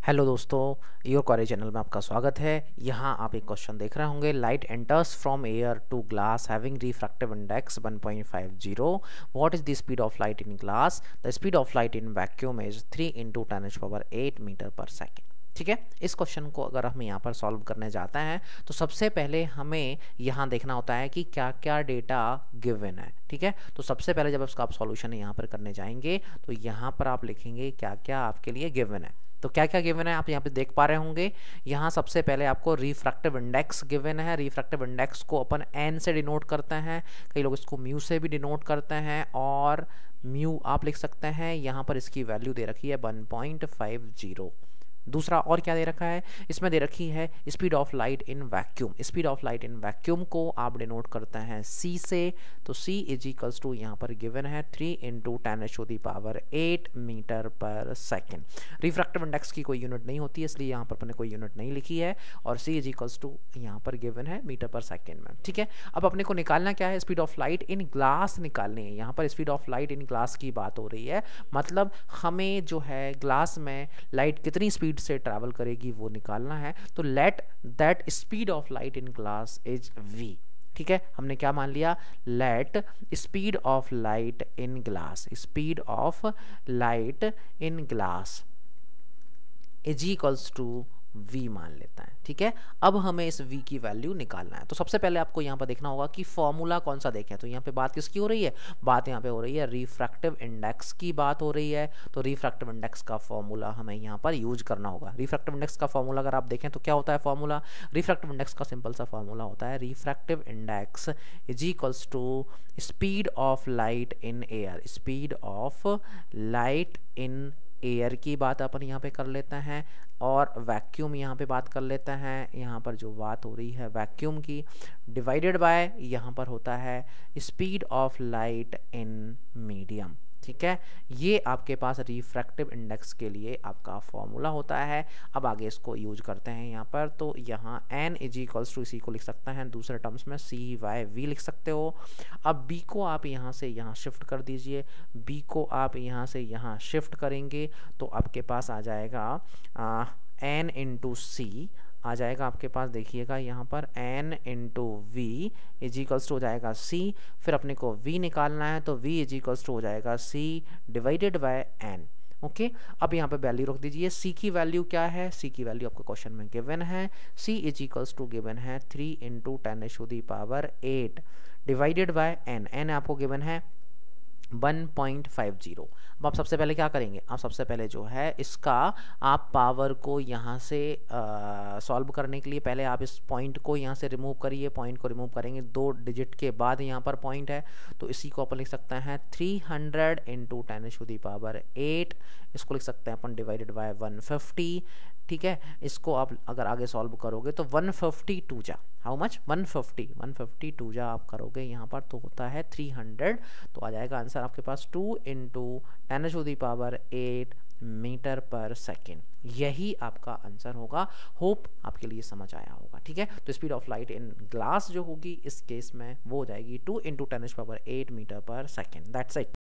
Hello दोस्तों, your query channel में आपका स्वागत है। यहाँ आप एक क्वेश्चन देख रहे होंगे। Light enters from air to glass having refractive index 1.50। What is the speed of light in glass? The speed of light in vacuum is 3 × 10⁸ metre per second. ठीक है, इस क्वेश्चन को अगर हम यहाँ पर सॉल्व करने जाते हैं तो सबसे पहले हमें यहाँ देखना होता है कि क्या क्या डेटा गिवन है। ठीक है, तो सबसे पहले जब उसका आप सॉल्यूशन यहाँ पर करने जाएंगे तो यहाँ पर आप लिखेंगे क्या क्या आपके लिए गिवन है। तो क्या क्या गिवन है आप यहाँ पे देख पा रहे होंगे। यहाँ सबसे पहले आपको रिफ्रैक्टिव इंडेक्स गिवन है। रिफ्रैक्टिव इंडेक्स को अपन एन से डिनोट करते हैं, कई लोग इसको म्यू से भी डिनोट करते हैं, और म्यू आप लिख सकते हैं। यहाँ पर इसकी वैल्यू दे रखी है 1.50। दूसरा और क्या दे रखा है, इसमें दे रखी है speed of light in vacuum. Speed of light in vacuum को आप डिनोट करते हैं सी से। तो सी इज इक्वल्स टू यहाँ पर गिवन है 3 × 10⁸ metre per second. Refractive index की कोई यूनिट नहीं होती है, इसलिए यहाँ पर अपने कोई यूनिट नहीं लिखी है, और सी इज इक्वल्स टू यहाँ पर गिवन है मीटर पर सेकेंड में। ठीक है, अब अपने को निकालना क्या है, speed of light in glass निकालनी है। यहाँ पर speed of light in glass की बात हो रही है, मतलब हमें जो है ग्लास में लाइट कितनी स्पीड से ट्रैवल करेगी वो निकालना है। तो let that speed of light in glass is v। ठीक है, हमने क्या मान लिया, let speed of light in glass, speed of light in glass is equals to v मान लेता है। ठीक है, अब हमें इस v की वैल्यू निकालना है। तो सबसे पहले आपको यहाँ पर देखना होगा कि फॉर्मूला कौन सा देखें। तो यहाँ पे बात किसकी हो रही है, बात यहाँ पे हो रही है रिफ्रैक्टिव इंडेक्स की बात हो रही है। तो रिफ्रैक्टिव इंडेक्स का फॉर्मूला हमें यहाँ पर यूज करना होगा। रिफ्रैक्टिव इंडेक्स का फॉर्मूला अगर आप देखें तो क्या होता है फॉर्मूला, रिफ्रैक्टिव इंडेक्स का सिंपल सा फॉर्मूला होता है refractive index is equals to speed of light in air. Speed of light in air की बात अपन यहाँ पे कर लेते हैं, और वैक्यूम यहाँ पे बात कर लेते हैं। यहाँ पर जो बात हो रही है वैक्यूम की, डिवाइडेड बाय यहाँ पर होता है speed of light in medium. ठीक है, ये आपके पास रिफ्रैक्टिव इंडेक्स के लिए आपका फॉर्मूला होता है। अब आगे इसको यूज करते हैं यहाँ पर। तो यहाँ n इज इक्वल्स टू इसी को लिख सकते हैं, दूसरे टर्म्स में सी वाई वी लिख सकते हो। अब b को आप यहाँ से यहाँ शिफ्ट कर दीजिए, b को आप यहाँ से यहाँ शिफ्ट करेंगे तो आपके पास आ जाएगा n × c आ जाएगा आपके पास। देखिएगा यहाँ पर n × v is equals to हो जाएगा c। फिर अपने को v निकालना है तो v इज इक्वल्स टू हो जाएगा c divided by n। Okay, अब यहाँ पे वैल्यू रख दीजिए। c की वैल्यू क्या है, c की वैल्यू आपको क्वेश्चन में गिवन है। c is equals to given है 3 × 10⁸ डिवाइडेड बाय n। n आपको गिवन है 1.50। अब आप सबसे पहले क्या करेंगे, आप सबसे पहले जो है इसका आप पावर को यहाँ से सॉल्व करने के लिए पहले आप इस पॉइंट को यहाँ से रिमूव करिए। पॉइंट को रिमूव करेंगे, 2 डिजिट के बाद यहाँ पर पॉइंट है, तो इसी को अपन लिख सकते हैं 300 × 10⁸। इसको लिख सकते हैं अपन डिवाइडेड बाय 150। ठीक है, इसको आप अगर आगे सॉल्व करोगे तो 150 जा हाउ मच 150 जा आप करोगे यहाँ पर तो होता है 300। तो आ जाएगा आंसर आपके पास 2 × 10⁸ मीटर पर सेकेंड। यही आपका आंसर होगा। होप आपके लिए समझ आया होगा। ठीक है, तो speed of light in glass जो होगी इस केस में वो हो जाएगी 2 × 10⁸ metre per second. That's it.